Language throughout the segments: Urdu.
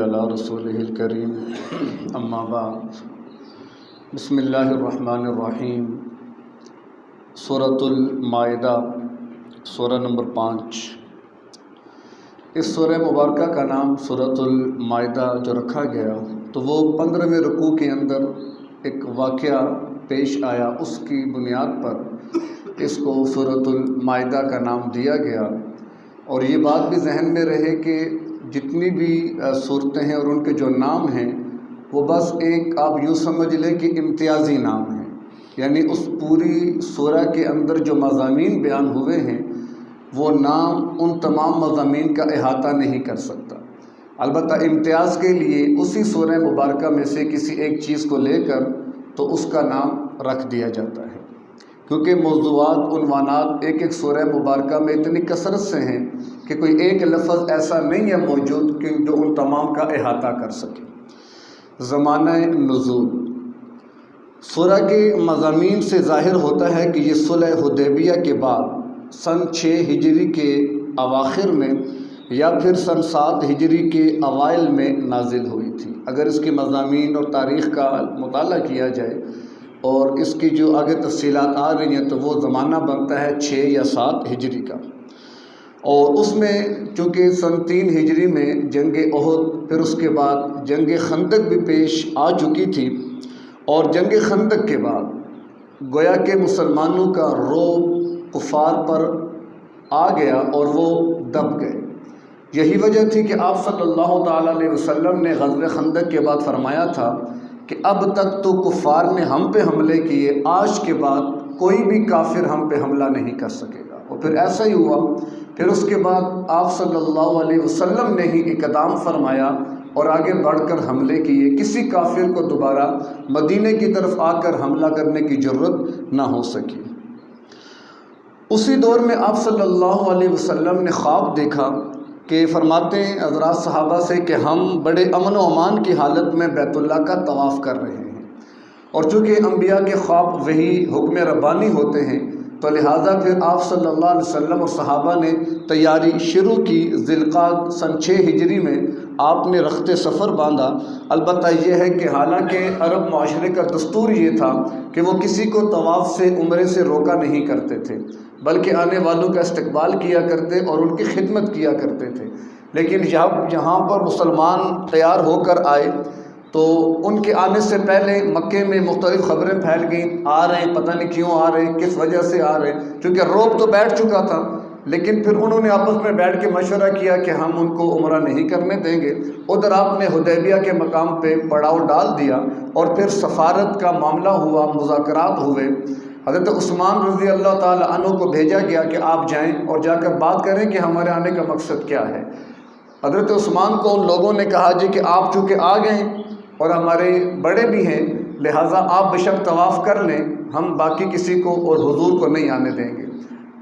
علی رسولہ الکریم اما بعد بسم اللہ الرحمن الرحیم۔ سورۃ المائدہ سورہ نمبر 5۔ اس سورہ مبارکہ کا نام سورۃ المائدہ جو رکھا گیا تو وہ 15ویں رکوع کے اندر ایک واقعہ پیش آیا، اس کی بنیاد پر اس کو سورۃ المائدہ کا نام دیا گیا۔ اور یہ بات بھی ذہن میں رہے کہ جتنی بھی صورتیں ہیں اور ان کے جو نام ہیں وہ بس ایک آپ یوں سمجھ لیں کہ امتیازی نام ہیں، یعنی اس پوری سورہ کے اندر جو مضامین بیان ہوئے ہیں وہ نام ان تمام مضامین کا احاطہ نہیں کر سکتا۔ البتہ امتیاز کے لیے اسی سورہ مبارکہ میں سے کسی ایک چیز کو لے کر تو اس کا نام رکھ دیا جاتا ہے، کیونکہ موضوعات عنوانات ایک ایک سورہ مبارکہ میں اتنی کثرت سے ہیں کہ کوئی ایک لفظ ایسا نہیں ہے موجود کہ جو ان تمام کا احاطہ کر سکے۔ زمانہ نزول سورہ کے مضامین سے ظاہر ہوتا ہے کہ یہ صلح حدیبیہ کے بعد سن 6 ہجری کے اواخر میں یا پھر سن 7 ہجری کے اوائل میں نازل ہوئی تھی۔ اگر اس کے مضامین اور تاریخ کا مطالعہ کیا جائے اور اس کی جو آگے تفصیلات آ رہی ہیں تو وہ زمانہ بنتا ہے 6 یا 7 ہجری کا، اور اس میں چونکہ سن 3 ہجری میں جنگ احد، پھر اس کے بعد جنگ خندق بھی پیش آ چکی تھی، اور جنگ خندق کے بعد گویا کہ مسلمانوں کا رعب کفار پر آ گیا اور وہ دب گئے۔ یہی وجہ تھی کہ آپ صلی اللہ تعالیٰ علیہ وسلم نے غزوہ خندق کے بعد فرمایا تھا کہ اب تک تو کفار نے ہم پہ حملے کیے، آج کے بعد کوئی بھی کافر ہم پہ حملہ نہیں کر سکے گا۔ اور پھر ایسا ہی ہوا، پھر اس کے بعد آپ صلی اللہ علیہ وسلم نے ہی اقدام فرمایا اور آگے بڑھ کر حملے کیے، کسی کافر کو دوبارہ مدینے کی طرف آ کر حملہ کرنے کی جرت نہ ہو سکی۔ اسی دور میں آپ صلی اللہ علیہ وسلم نے خواب دیکھا کہ فرماتے ہیں حضرات صحابہ سے کہ ہم بڑے امن و امان کی حالت میں بیت اللہ کا طواف کر رہے ہیں، اور چونکہ انبیاء کے خواب وہی حکم ربانی ہوتے ہیں تو لہٰذا پھر آپ صلی اللہ علیہ وسلم اور صحابہ نے تیاری شروع کی۔ ذی القعدہ سن 6 ہجری میں آپ نے رخت سفر باندھا۔ البتہ یہ ہے کہ حالانکہ عرب معاشرے کا دستور یہ تھا کہ وہ کسی کو طواف سے عمرے سے روکا نہیں کرتے تھے، بلکہ آنے والوں کا استقبال کیا کرتے اور ان کی خدمت کیا کرتے تھے۔ لیکن جب یہاں پر مسلمان تیار ہو کر آئے تو ان کے آنے سے پہلے مکے میں مختلف خبریں پھیل گئیں، آ رہے ہیں، پتہ نہیں کیوں آ رہے ہیں، کس وجہ سے آ رہے ہیں، چونکہ رعب تو بیٹھ چکا تھا۔ لیکن پھر انہوں نے آپس میں بیٹھ کے مشورہ کیا کہ ہم ان کو عمرہ نہیں کرنے دیں گے۔ ادھر آپ نے حدیبیہ کے مقام پہ پڑاؤ ڈال دیا، اور پھر سفارت کا معاملہ ہوا، مذاکرات ہوئے۔ حضرت عثمان رضی اللہ تعالی عنہ کو بھیجا گیا کہ آپ جائیں اور جا کر بات کریں کہ ہمارے آنے کا مقصد کیا ہے۔ حضرت عثمان کو ان لوگوں نے کہا جی کہ آپ چونکہ آ گئے اور ہمارے بڑے بھی ہیں، لہٰذا آپ بشک طواف کر لیں، ہم باقی کسی کو اور حضور کو نہیں آنے دیں گے۔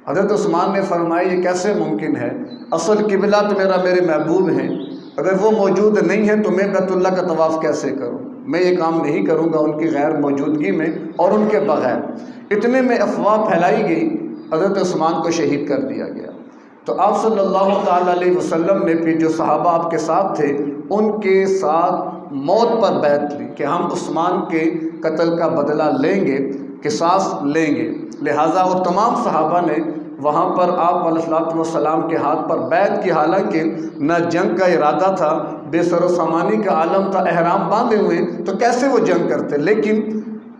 حضرت عثمان نے فرمایا یہ کیسے ممکن ہے، اصل قبلہ تو میرے محبوب ہیں، اگر وہ موجود نہیں ہیں تو میں بیت اللہ کا طواف کیسے کروں، میں یہ کام نہیں کروں گا ان کی غیر موجودگی میں اور ان کے بغیر۔ اتنے میں افواہ پھیلائی گئی، حضرت عثمان کو شہید کر دیا گیا۔ تو آپ صلی اللہ تعالیٰ علیہ وسلم نے پھر جو صحابہ آپ کے ساتھ تھے ان کے ساتھ موت پر بیعت لی کہ ہم عثمان کے قتل کا بدلہ لیں گے، قصاص لیں گے۔ لہٰذا اور تمام صحابہ نے وہاں پر آپ علیہ السلام کے ہاتھ پر بیعت کی، حالانکہ نہ جنگ کا ارادہ تھا، بے سر و سامانی کا عالم تھا، احرام باندھے ہوئے تو کیسے وہ جنگ کرتے۔ لیکن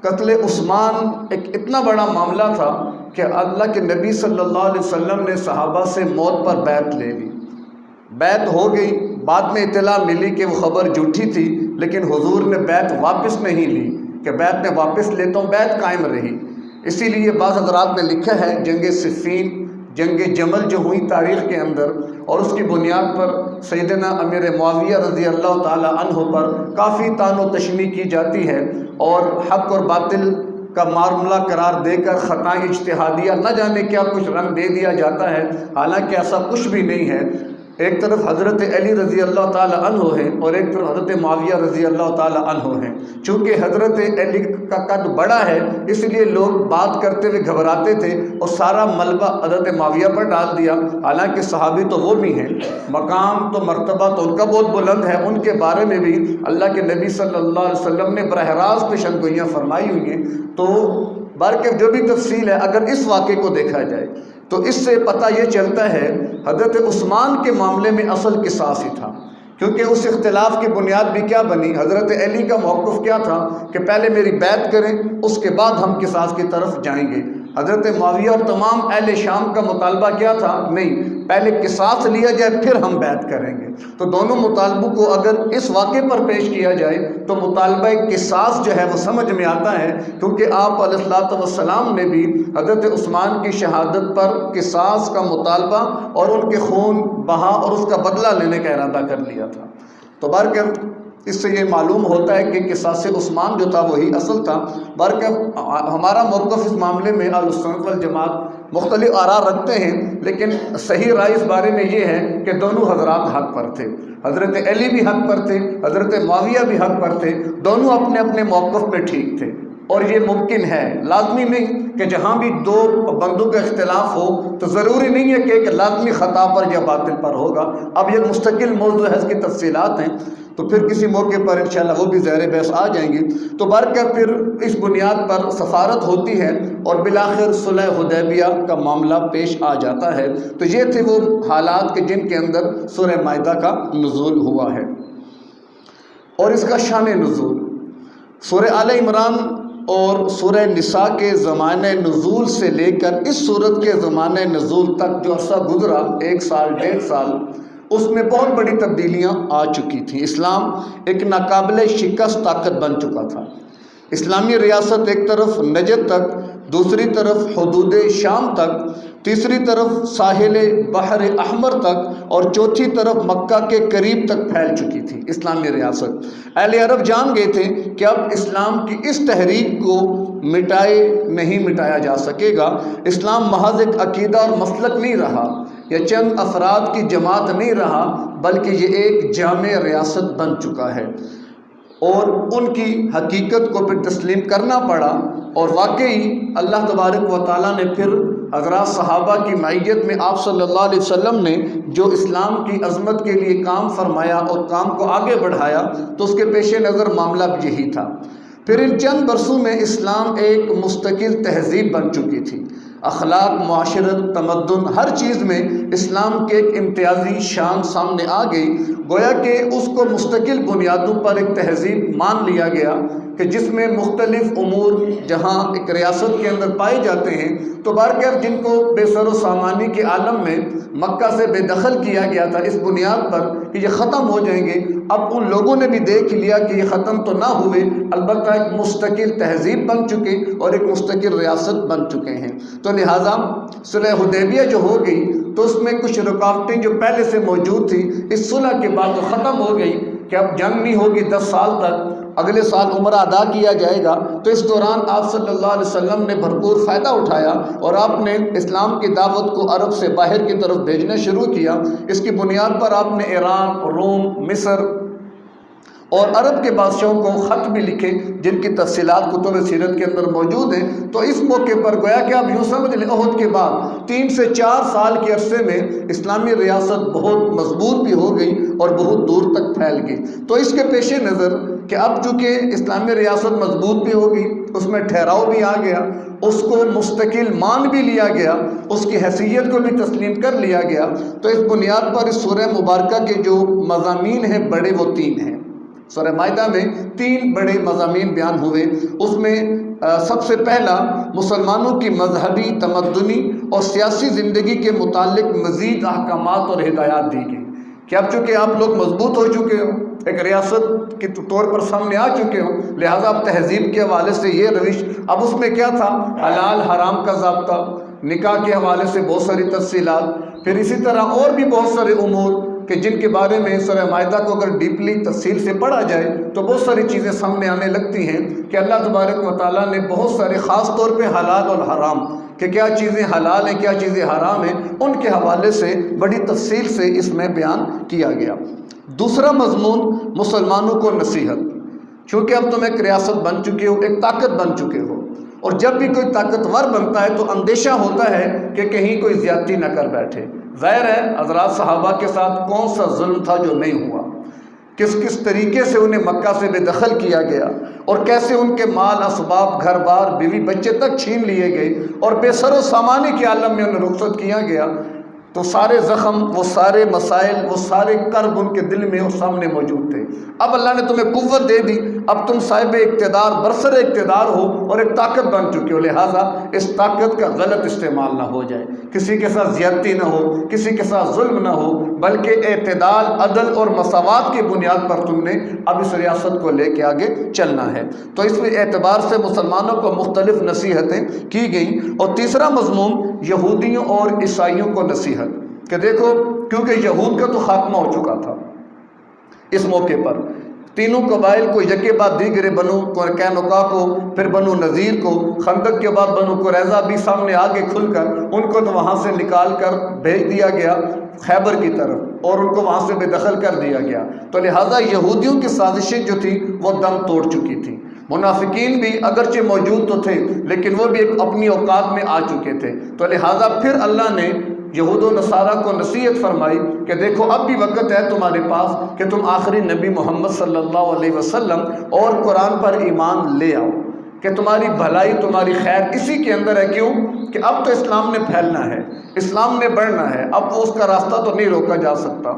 قتل عثمان ایک اتنا بڑا معاملہ تھا کہ اللہ کے نبی صلی اللہ علیہ وسلم نے صحابہ سے موت پر بیعت لے لی۔ بیعت ہو گئی، بعد میں اطلاع ملی کہ وہ خبر جھوٹی تھی، لیکن حضور نے بیعت واپس نہیں لی کہ بیعت میں واپس لیتا ہوں، بیعت قائم رہی۔ اسی لیے بعض حضرات نے لکھا ہے جنگ صفین، جنگ جمل جو ہوئی تاریخ کے اندر، اور اس کی بنیاد پر سیدنا امیر معاویہ رضی اللہ تعالی عنہ پر کافی طعن و تشنیع کی جاتی ہے، اور حق اور باطل کا معاملہ قرار دے کر خطائیں اجتہادیہ نہ جانے کیا کچھ رنگ دے دیا جاتا ہے، حالانکہ ایسا کچھ بھی نہیں ہے۔ ایک طرف حضرت علی رضی اللہ تعالی عنہ ہیں اور ایک طرف حضرت معاویہ رضی اللہ تعالی عنہ ہیں۔ چونکہ حضرت علی کا قد بڑا ہے اس لیے لوگ بات کرتے ہوئے گھبراتے تھے اور سارا ملبہ حضرت معاویہ پر ڈال دیا، حالانکہ صحابی تو وہ بھی ہیں، مقام تو مرتبہ تو ان کا بہت بلند ہے، ان کے بارے میں بھی اللہ کے نبی صلی اللہ علیہ وسلم نے براہ راست پیشن گوئیاں فرمائی ہوئی ہیں۔ تو بارکہ جو بھی تفصیل ہے اگر اس واقعے کو دیکھا جائے تو اس سے پتہ یہ چلتا ہے حضرت عثمان کے معاملے میں اصل قصاص ہی تھا، کیونکہ اس اختلاف کی بنیاد بھی کیا بنی، حضرت علی کا موقف کیا تھا کہ پہلے میری بیعت کریں اس کے بعد ہم قصاص کی طرف جائیں گے۔ حضرت معاویہ اور تمام اہل شام کا مطالبہ کیا تھا، نہیں پہلے قصاص لیا جائے پھر ہم بیعت کریں گے۔ تو دونوں مطالبوں کو اگر اس واقعے پر پیش کیا جائے تو مطالبہ قصاص جو ہے وہ سمجھ میں آتا ہے، کیونکہ آپ علیہ الصلوۃ والسلام نے بھی حضرت عثمان کی شہادت پر قصاص کا مطالبہ اور ان کے خون بہا اور اس کا بدلہ لینے کا ارادہ کر لیا تھا۔ تو بہرکیف اس سے یہ معلوم ہوتا ہے کہ قصاص عثمان جو تھا وہی اصل تھا۔ بہرکیف ہمارا موقف اس معاملے میں اہل سنت والجماعت مختلف آراء رکھتے ہیں، لیکن صحیح رائے اس بارے میں یہ ہے کہ دونوں حضرات حق پر تھے، حضرت علی بھی حق پر تھے، حضرت معاویہ بھی حق پر تھے، دونوں اپنے اپنے موقف میں ٹھیک تھے۔ اور یہ ممکن ہے، لازمی نہیں کہ جہاں بھی دو بندوں کا اختلاف ہو تو ضروری نہیں ہے کہ ایک لازمی خطا پر یا باطل پر ہوگا۔ اب یہ مستقل موضوع ہے، اس کی تفصیلات ہیں تو پھر کسی موقع پر انشاءاللہ وہ بھی زیر بحث آ جائیں گی۔ تو بہرکیف پھر اس بنیاد پر سفارت ہوتی ہے اور بالآخر صلح حدیبیہ کا معاملہ پیش آ جاتا ہے۔ تو یہ تھے وہ حالات کہ جن کے اندر سورہ مائدہ کا نزول ہوا ہے اور اس کا شان نزول سورہ آل عمران اور سورہ نساء کے زمانہ نزول سے لے کر اس صورت کے زمانہ نزول تک جو عرصہ گزرا، 1 سال 1.5 سال، اس میں بہت بڑی تبدیلیاں آ چکی تھیں۔ اسلام ایک ناقابل شکست طاقت بن چکا تھا۔ اسلامی ریاست ایک طرف نجد تک، دوسری طرف حدود شام تک، تیسری طرف ساحل بحر احمر تک اور چوتھی طرف مکہ کے قریب تک پھیل چکی تھی اسلامی ریاست۔ اہل عرب جان گئے تھے کہ اب اسلام کی اس تحریک کو نہیں مٹایا جا سکے گا۔ اسلام محض ایک عقیدہ اور مسلک نہیں رہا یا چند افراد کی جماعت نہیں رہا، بلکہ یہ ایک جامع ریاست بن چکا ہے اور ان کی حقیقت کو پھر تسلیم کرنا پڑا۔ اور واقعی اللہ تبارک و تعالیٰ نے پھر حضرات صحابہ کی معیت میں آپ صلی اللہ علیہ وسلم نے جو اسلام کی عظمت کے لیے کام فرمایا اور کام کو آگے بڑھایا تو اس کے پیش نظر معاملہ بھی یہی تھا۔ پھر ان چند برسوں میں اسلام ایک مستقل تہذیب بن چکی تھی۔ اخلاق، معاشرت، تمدن، ہر چیز میں اسلام کے ایک امتیازی شان سامنے آ گئی، گویا کہ اس کو مستقل بنیادوں پر ایک تہذیب مان لیا گیا کہ جس میں مختلف امور جہاں ایک ریاست کے اندر پائے جاتے ہیں تو بہرکیف جن کو بے سر و سامانی کے عالم میں مکہ سے بے دخل کیا گیا تھا اس بنیاد پر کہ یہ ختم ہو جائیں گے، اب ان لوگوں نے بھی دیکھ لیا کہ یہ ختم تو نہ ہوئے، البتہ ایک مستقل تہذیب بن چکے اور ایک مستقل ریاست بن چکے ہیں۔ تو لہٰذا صلح حدیبیہ جو ہو گئی تو اس میں کچھ رکاوٹیں جو پہلے سے موجود تھی اس صلح کے بعد تو ختم ہو گئی کہ اب جنگ نہیں ہوگی 10 سال تک، اگلے سال عمرہ ادا کیا جائے گا۔ تو اس دوران آپ صلی اللہ علیہ وسلم نے بھرپور فائدہ اٹھایا اور آپ نے اسلام کی دعوت کو عرب سے باہر کی طرف بھیجنا شروع کیا۔ اس کی بنیاد پر آپ نے ایران، روم، مصر اور عرب کے بادشاہوں کو خط بھی لکھے جن کی تفصیلات کتب سیرت کے اندر موجود ہیں۔ تو اس موقع پر گویا کہ آپ یوں سمجھ لیں احد کے بعد 3 سے 4 سال کے عرصے میں اسلامی ریاست بہت مضبوط بھی ہو گئی اور بہت دور تک پھیل گئی۔ تو اس کے پیش نظر کہ اب چونکہ اسلامی ریاست مضبوط بھی ہو گئی، اس میں ٹھہراؤ بھی آ گیا، اس کو مستقل مان بھی لیا گیا، اس کی حیثیت کو بھی تسلیم کر لیا گیا، تو اس بنیاد پر اس سورہ مبارکہ کے جو مضامین ہیں بڑے وہ 3 ہیں۔ سورہ مائدہ میں 3 بڑے مضامین بیان ہوئے۔ اس میں سب سے پہلا مسلمانوں کی مذہبی، تمدنی اور سیاسی زندگی کے متعلق مزید احکامات اور ہدایات دی گئی کہ اب چونکہ آپ لوگ مضبوط ہو چکے ہو، ایک ریاست کے طور پر سامنے آ چکے ہو، لہٰذا اب تہذیب کے حوالے سے یہ روش، اب اس میں کیا تھا، حلال حرام کا ضابطہ، نکاح کے حوالے سے بہت ساری تفصیلات، پھر اسی طرح اور بھی بہت سارے امور کہ جن کے بارے میں سورہ مائدہ کو اگر ڈیپلی تفصیل سے پڑھا جائے تو بہت ساری چیزیں سامنے آنے لگتی ہیں کہ اللہ تبارک و تعالیٰ نے بہت سارے خاص طور پہ حلال اور حرام کہ کیا چیزیں حلال ہیں کیا چیزیں حرام ہیں، ان کے حوالے سے بڑی تفصیل سے اس میں بیان کیا گیا۔ دوسرا مضمون مسلمانوں کو نصیحت، چونکہ اب تم ایک ریاست بن چکے ہو، ایک طاقت بن چکے ہو، اور جب بھی کوئی طاقتور بنتا ہے تو اندیشہ ہوتا ہے کہ کہیں کوئی زیادتی نہ کر بیٹھے۔ ظاہر ہے حضرات صحابہ کے ساتھ کون سا ظلم تھا جو نہیں ہوا، کس طریقے سے انہیں مکہ سے بے دخل کیا گیا، اور کیسے ان کے مال اسباب گھر بار بیوی بچے تک چھین لیے گئے، اور بے سر و سامانی کے عالم میں انہیں رخصت کیا گیا۔ تو سارے زخم، وہ سارے مسائل، وہ سارے کرب ان کے دل میں اور سامنے موجود تھے۔ اب اللہ نے تمہیں قوت دے دی، اب تم صاحب اقتدار، برسر اقتدار ہو اور ایک طاقت بن چکے ہو، لہٰذا اس طاقت کا غلط استعمال نہ ہو جائے، کسی کے ساتھ زیادتی نہ ہو، کسی کے ساتھ ظلم نہ ہو، بلکہ اعتدال، عدل اور مساوات کی بنیاد پر تم نے اب اس ریاست کو لے کے آگے چلنا ہے۔ تو اس اعتبار سے مسلمانوں کو مختلف نصیحتیں کی گئیں۔ اور تیسرا مضمون یہودیوں اور عیسائیوں کو نصیحت، کہ دیکھو کیونکہ یہود کا تو خاتمہ ہو چکا تھا، اس موقع پر تینوں قبائل کو یکے بعد دیگرے، بنو قینقاع کو، پھر بنو نذیر کو، خندق کے بعد بنو قریظہ بھی سامنے آگے کھل کر ان کو تو وہاں سے نکال کر بھیج دیا گیا خیبر کی طرف، اور ان کو وہاں سے بے دخل کر دیا گیا۔ تو لہٰذا یہودیوں کی سازشیں جو تھیں وہ دم توڑ چکی تھیں۔ منافقین بھی اگرچہ موجود تو تھے لیکن وہ بھی ایک اپنی اوقات میں آ چکے تھے۔ تو لہٰذا پھر اللہ نے یہود و نصارہ کو نصیحت فرمائی کہ دیکھو اب بھی وقت ہے تمہارے پاس کہ تم آخری نبی محمد صلی اللہ علیہ وسلم اور قرآن پر ایمان لے آؤ، کہ تمہاری بھلائی، تمہاری خیر اسی کے اندر ہے۔ کیوں کہ اب تو اسلام نے پھیلنا ہے، اسلام نے بڑھنا ہے، اب اس کا راستہ تو نہیں روکا جا سکتا،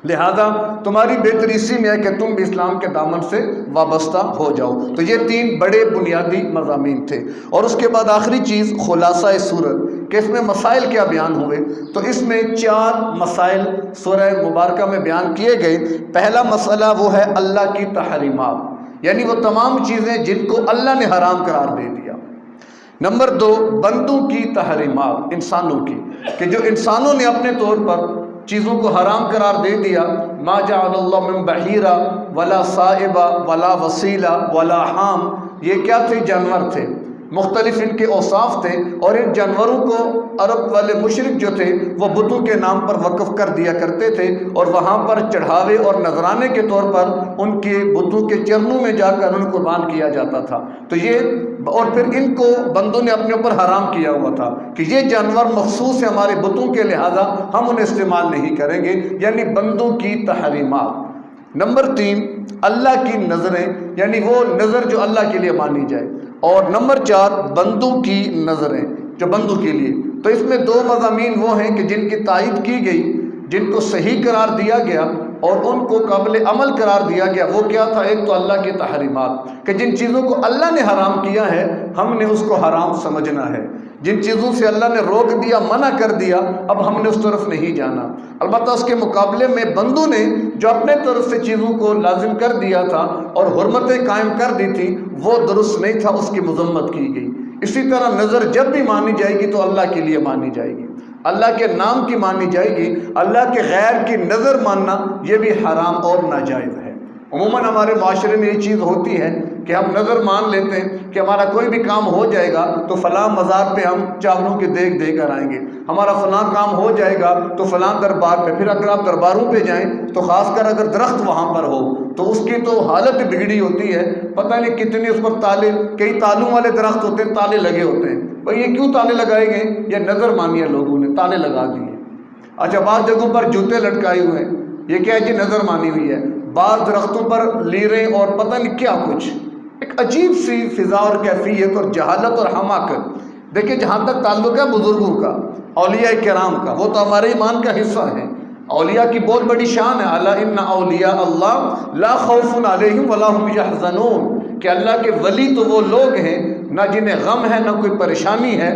لہذا تمہاری بہتری اسی میں ہے کہ تم بھی اسلام کے دامن سے وابستہ ہو جاؤ۔ تو یہ تین بڑے بنیادی مضامین تھے۔ اور اس کے بعد آخری چیز خلاصہ سورت، کہ اس میں مسائل کیا بیان ہوئے، تو اس میں 4 مسائل سورہ مبارکہ میں بیان کیے گئے۔ پہلا مسئلہ وہ ہے اللہ کی تحریمات، یعنی وہ تمام چیزیں جن کو اللہ نے حرام قرار دے دیا۔ نمبر 2 بندوں کی تحریمات، انسانوں کی، کہ جو انسانوں نے اپنے طور پر چیزوں کو حرام قرار دے دیا، ما جعل اللہ من بحیرہ ولا صائبہ ولا وسیلہ ولا حام، یہ کیا تھے؟ جانور تھے، مختلف ان کے اوصاف تھے، اور ان جانوروں کو عرب والے مشرک جو تھے وہ بتوں کے نام پر وقف کر دیا کرتے تھے، اور وہاں پر چڑھاوے اور نذرانے کے طور پر ان کے بتوں کے چرنوں میں جا کر ان کو قربان کیا جاتا تھا۔ تو یہ، اور پھر ان کو بندوں نے اپنے اوپر حرام کیا ہوا تھا کہ یہ جانور مخصوص ہے ہمارے بتوں کے، لہذا ہم انہیں استعمال نہیں کریں گے، یعنی بندوں کی تحریمات۔ نمبر 3 اللہ کی نظریں، یعنی وہ نظر جو اللہ کے لیے مانی جائے، اور نمبر 4 بندوں کی نظریں جو بندوں کے لیے۔ تو اس میں 2 مضامین وہ ہیں کہ جن کی تائید کی گئی، جن کو صحیح قرار دیا گیا اور ان کو قابل عمل قرار دیا گیا۔ وہ کیا تھا؟ ایک تو اللہ کی تحریمات، کہ جن چیزوں کو اللہ نے حرام کیا ہے ہم نے اس کو حرام سمجھنا ہے، جن چیزوں سے اللہ نے روک دیا، منع کر دیا، اب ہم نے اس طرف نہیں جانا۔ البتہ اس کے مقابلے میں بندوں نے جو اپنے طرف سے چیزوں کو لازم کر دیا تھا اور حرمتیں قائم کر دی تھی، وہ درست نہیں تھا، اس کی مذمت کی گئی۔ اسی طرح نظر جب بھی مانی جائے گی تو اللہ کے لیے مانی جائے گی، اللہ کے نام کی مانی جائے گی، اللہ کے غیر کی نظر ماننا یہ بھی حرام اور ناجائز ہے۔ عموماً ہمارے معاشرے میں یہ چیز ہوتی ہے کہ ہم نظر مان لیتے ہیں کہ ہمارا کوئی بھی کام ہو جائے گا تو فلاں مزار پہ ہم چاولوں کی دیگ دے کر آئیں گے، ہمارا فلاں کام ہو جائے گا تو فلاں دربار پہ، پھر اگر آپ درباروں پہ جائیں تو خاص کر اگر درخت وہاں پر ہو تو اس کی تو حالت بگڑی ہوتی ہے، پتہ نہیں کتنے اس پر تالے، کئی تالوں والے درخت ہوتے ہیں، تالے لگے ہوتے ہیں۔ بھئی یہ کیوں تالے لگائے گئے؟ یہ نظر مانی ہے، لوگوں نے تالے لگا دیے۔ اچھا، بعض جگہوں پر جوتے لٹکائے ہوئے ہیں، یہ کیا ہے جی؟ نظر مانی ہوئی ہے۔ بعض درختوں پر لیریں اور پتہ نہیں کیا کچھ، ایک عجیب سی فضا اور کیفیت اور جہالت اور حماقت۔ دیکھیں جہاں تک تعلق ہے بزرگوں کا، اولیاء کرام کا، وہ تو ہمارے ایمان کا حصہ ہے، اولیاء کی بہت بڑی شان ہے، الا ان اولیاء اللہ لا خوف علیہم ولا هم یحزنون، کہ اللہ کے ولی تو وہ لوگ ہیں نہ جنہیں غم ہے نہ کوئی پریشانی ہے۔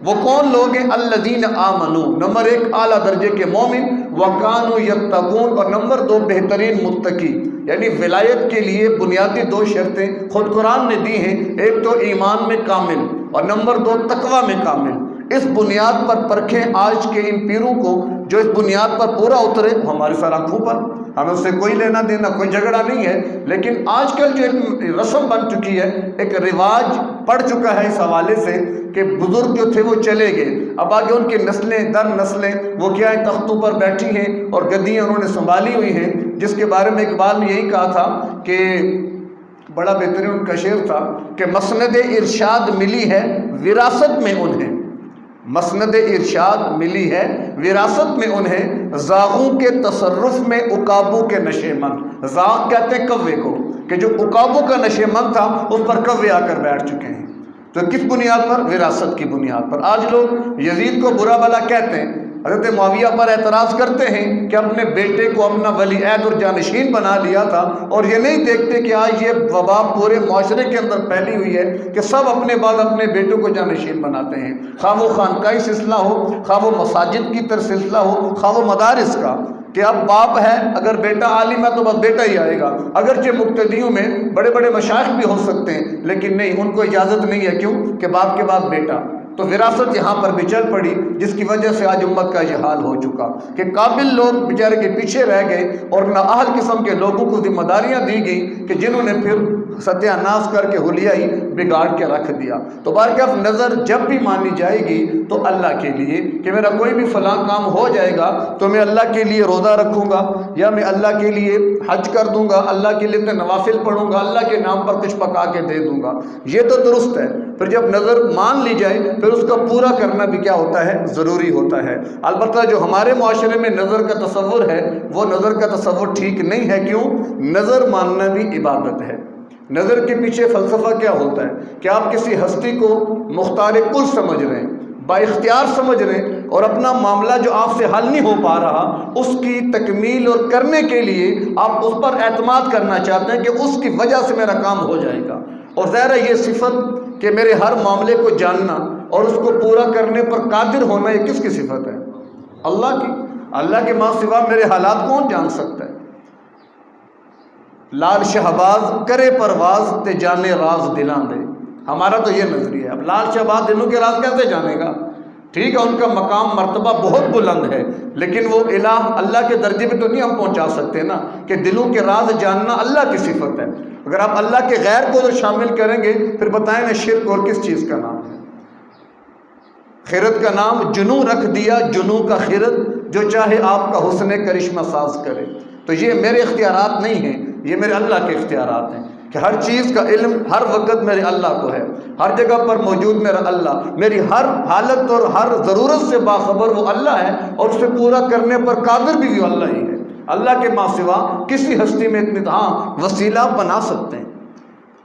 وہ کون لوگ ہیں؟ الذین آمنوا، نمبر 1 اعلیٰ درجے کے مومن، وکانوا یتقون، اور نمبر 2 بہترین متقی۔ یعنی ولایت کے لیے بنیادی 2 شرطیں خود قرآن نے دی ہیں، ایک تو ایمان میں کامل اور نمبر 2 تقوی میں کامل۔ اس بنیاد پر پرکھیں آج کے ان پیروں کو جو اس بنیاد پر پورا اترے، ہماری سر آنکھوں پر، ہمیں اس سے کوئی لینا دینا، کوئی جھگڑا نہیں ہے، لیکن آج کل جو ایک رسم بن چکی ہے، ایک رواج پڑ چکا ہے اس حوالے سے کہ بزرگ جو تھے وہ چلے گئے، اب آگے ان کی نسلیں در نسلیں وہ کیا ہے، تختوں پر بیٹھی ہیں اور گدیاں انہوں نے سنبھالی ہوئی ہیں، جس کے بارے میں اقبال نے یہی کہا تھا کہ بڑا بہترین ان کا شعر تھا کہ مسند ارشاد ملی ہے وراثت میں انہیں، مسند ارشاد ملی ہے وراثت میں انہیں، زاغوں کے تصرف میں عقابوں کے نشے مند، زاغ کہتے ہیں کوے کو، کہ جو عقابوں کا نشے مند تھا اس پر کوے آ کر بیٹھ چکے ہیں۔ تو کس بنیاد پر؟ وراثت کی بنیاد پر۔ آج لوگ یزید کو برا بھلا کہتے ہیں، حضرت معاویہ پر اعتراض کرتے ہیں کہ اپنے بیٹے کو اپنا ولی عہد اور جانشین بنا لیا تھا، اور یہ نہیں دیکھتے کہ آج یہ وبا پورے معاشرے کے اندر پھیلی ہوئی ہے کہ سب اپنے بعد اپنے بیٹوں کو جانشین بناتے ہیں، خواہ وہ خانقاہی سلسلہ ہو، خواہ وہ مساجد کی طرف سلسلہ ہو، خواہ وہ مدارس کا، کہ اب باپ ہے اگر بیٹا عالم ہے تو بس بیٹا ہی آئے گا، اگرچہ مقتدیوں میں بڑے بڑے مشائخ بھی ہو سکتے ہیں لیکن نہیں، ان کو اجازت نہیں ہے، کیوں کہ باپ کے بعد بیٹا۔ تو وراثت یہاں پر بھی چل پڑی، جس کی وجہ سے آج امت کا یہ حال ہو چکا کہ قابل لوگ بیچارے کے پیچھے رہ گئے اور نااہل قسم کے لوگوں کو ذمہ داریاں دی گئیں کہ جنہوں نے پھر ستیہ ناش کر کے حلیہ ہی بگاڑ کے رکھ دیا۔ تو بارکاف نظر جب بھی مانی جائے گی تو اللہ کے لیے، کہ میرا کوئی بھی فلاں کام ہو جائے گا تو میں اللہ کے لیے روزہ رکھوں گا، یا میں اللہ کے لیے حج کر دوں گا، اللہ کے لیے نوافل پڑھوں گا، اللہ کے نام پر کچھ پکا کے دے دوں گا، یہ تو درست ہے۔ پھر جب نظر مان لی جائے پھر اس کا پورا کرنا بھی کیا ہوتا ہے، ضروری ہوتا ہے۔ البتہ جو ہمارے معاشرے میں نظر کا تصور ہے وہ نظر کا تصور ٹھیک نہیں ہے، کیوں؟ نظر ماننا بھی عبادت ہے۔ نظر کے پیچھے فلسفہ کیا ہوتا ہے کہ آپ کسی ہستی کو مختار کل سمجھ رہے ہیں، با اختیار سمجھ رہے ہیں، اور اپنا معاملہ جو آپ سے حل نہیں ہو پا رہا اس کی تکمیل اور کرنے کے لیے آپ اس پر اعتماد کرنا چاہتے ہیں کہ اس کی وجہ سے میرا کام ہو جائے گا۔ اور ظاہر ہے یہ صفت کہ میرے ہر معاملے کو جاننا اور اس کو پورا کرنے پر قادر ہونا، یہ کس کی صفت ہے؟ اللہ کی۔ اللہ کے ماں سوا میرے حالات کون جان سکتا ہے؟ لال شہباز کرے پرواز تے جانے راز دلاں دے، ہمارا تو یہ نظریہ ہے۔ اب لال شہباز دلوں کے راز کیسے جانے گا؟ ٹھیک ہے ان کا مقام مرتبہ بہت بلند ہے، لیکن وہ الہ اللہ کے درجے پہ تو نہیں ہم پہنچا سکتے نا، کہ دلوں کے راز جاننا اللہ کی صفت ہے۔ اگر آپ اللہ کے غیر کو تو شامل کریں گے پھر بتائیں نا شرک اور کس چیز کا نام ہے؟ خیرت کا نام جنوں رکھ دیا، جنوں کا خیرت، جو چاہے آپ کا حسن کرشمہ ساز کرے۔ تو یہ میرے اختیارات نہیں ہیں، یہ میرے اللہ کے اختیارات ہیں، کہ ہر چیز کا علم ہر وقت میرے اللہ کو ہے، ہر جگہ پر موجود میرا اللہ، میری ہر حالت اور ہر ضرورت سے باخبر وہ اللہ ہے، اور اسے پورا کرنے پر قادر بھی وہ اللہ ہی ہے۔ اللہ کے ماں سوا کسی ہستی میں اتنی، ہاں وسیلہ بنا سکتے ہیں،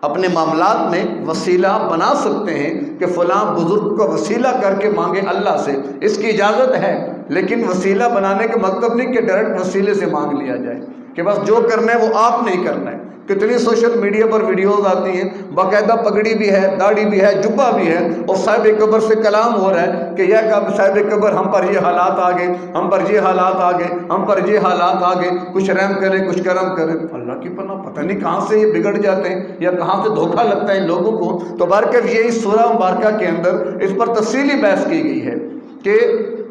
اپنے معاملات میں وسیلہ بنا سکتے ہیں کہ فلاں بزرگ کو وسیلہ کر کے مانگے اللہ سے، اس کی اجازت ہے، لیکن وسیلہ بنانے کا مطلب نہیں کہ ڈائریکٹ وسیلے سے مانگ لیا جائے کہ بس جو کرنا ہے وہ آپ نہیں کرنا ہے۔ کتنی سوشل میڈیا پر ویڈیوز آتی ہیں، باقاعدہ پگڑی بھی ہے، داڑھی بھی ہے، جبہ بھی ہے، اور صاحب قبر سے کلام ہو رہا ہے کہ یہ کب صاحب قبر ہم پر یہ حالات آ گئے، ہم پر یہ حالات آ گئے، ہم پر یہ حالات آ گئے، کچھ رحم کریں، کچھ کرم کریں۔ اللہ کی پناہ، پتہ نہیں کہاں سے یہ بگڑ جاتے ہیں یا کہاں سے دھوکہ لگتا ہے ان لوگوں کو۔ تو بارکہ یہ اس سورہ مبارکہ کے اندر اس پر تفصیلی بحث کی گئی ہے کہ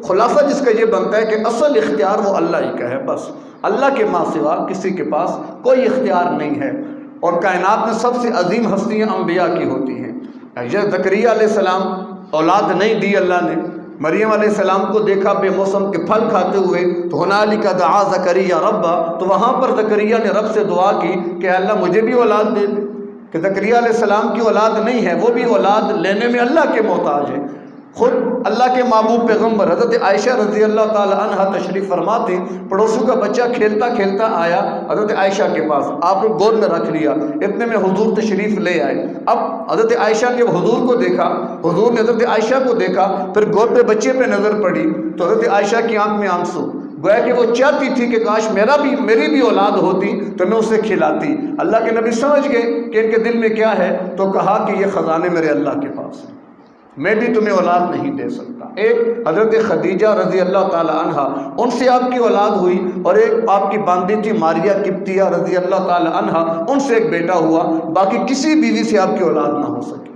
خلاصہ جس کا یہ بنتا ہے کہ اصل اختیار وہ اللہ ہی کا ہے، بس اللہ کے ماں سوا کسی کے پاس کوئی اختیار نہیں ہے۔ اور کائنات میں سب سے عظیم ہستیاں انبیاء کی ہوتی ہیں۔ زکریا علیہ السلام اولاد نہیں دی اللہ نے، مریم علیہ السلام کو دیکھا بے موسم کے پھل کھاتے ہوئے، تو ہنالک دعا زکریا ربا، تو وہاں پر زکریا نے رب سے دعا کی کہ اللہ مجھے بھی اولاد دے دے، کہ زکریا علیہ السلام کی اولاد نہیں ہے، وہ بھی اولاد لینے میں اللہ کے محتاج ہے۔ خود اللہ کے محبوب پیغمبر حضرت عائشہ رضی اللہ تعالی عنہ تشریف فرماتے، پڑوسوں کا بچہ کھیلتا کھیلتا آیا حضرت عائشہ کے پاس، آپ نے گود میں رکھ لیا، اتنے میں حضور تشریف لے آئے۔ اب حضرت عائشہ نے حضور کو دیکھا، حضور نے حضرت عائشہ کو دیکھا، پھر گود پہ بچے پہ نظر پڑی تو حضرت عائشہ کی آنکھ میں آنسو، گویا کہ وہ چاہتی تھی کہ کاش میری بھی اولاد ہوتی تو میں اسے کھلاتی۔ اللہ کے نبی سمجھ گئے کہ ان کے دل میں کیا ہے، تو کہا کہ یہ خزانے میرے اللہ کے پاس ہیں، میں بھی تمہیں اولاد نہیں دے سکتا۔ ایک حضرت خدیجہ رضی اللہ تعالی عنہ، ان سے آپ کی اولاد ہوئی، اور ایک آپ کی باندی تھی ماریہ قبطیہ رضی اللہ تعالی عنہ، ان سے ایک بیٹا ہوا، باقی کسی بیوی سے آپ کی اولاد نہ ہو سکی۔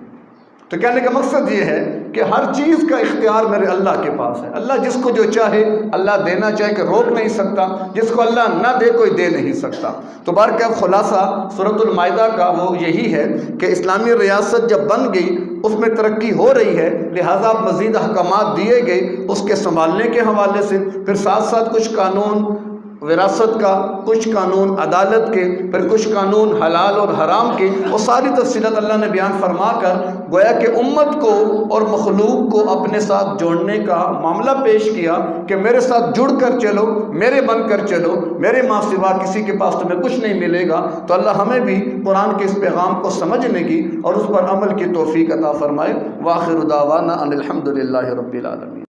تو کہنے کا مقصد یہ ہے کہ ہر چیز کا اختیار میرے اللہ کے پاس ہے۔ اللہ جس کو جو چاہے اللہ دینا چاہے کہ روک نہیں سکتا، جس کو اللہ نہ دے کوئی دے نہیں سکتا۔ تو بہرکیف خلاصہ سورۃ المائدہ کا وہ یہی ہے کہ اسلامی ریاست جب بن گئی، اس میں ترقی ہو رہی ہے، لہٰذا مزید احکامات دیے گئے اس کے سنبھالنے کے حوالے سے، پھر ساتھ ساتھ کچھ قانون وراثت کا، کچھ قانون عدالت کے، پھر کچھ قانون حلال اور حرام کے، وہ ساری تفصیلات اللہ نے بیان فرما کر گویا کہ امت کو اور مخلوق کو اپنے ساتھ جوڑنے کا معاملہ پیش کیا کہ میرے ساتھ جڑ کر چلو، میرے بن کر چلو، میرے ماں سوا کسی کے پاس تمہیں کچھ نہیں ملے گا۔ تو اللہ ہمیں بھی قرآن کے اس پیغام کو سمجھنے کی اور اس پر عمل کی توفیق عطا فرمائے۔ وآخر دعوانا ان الحمد للہ رب العالمین۔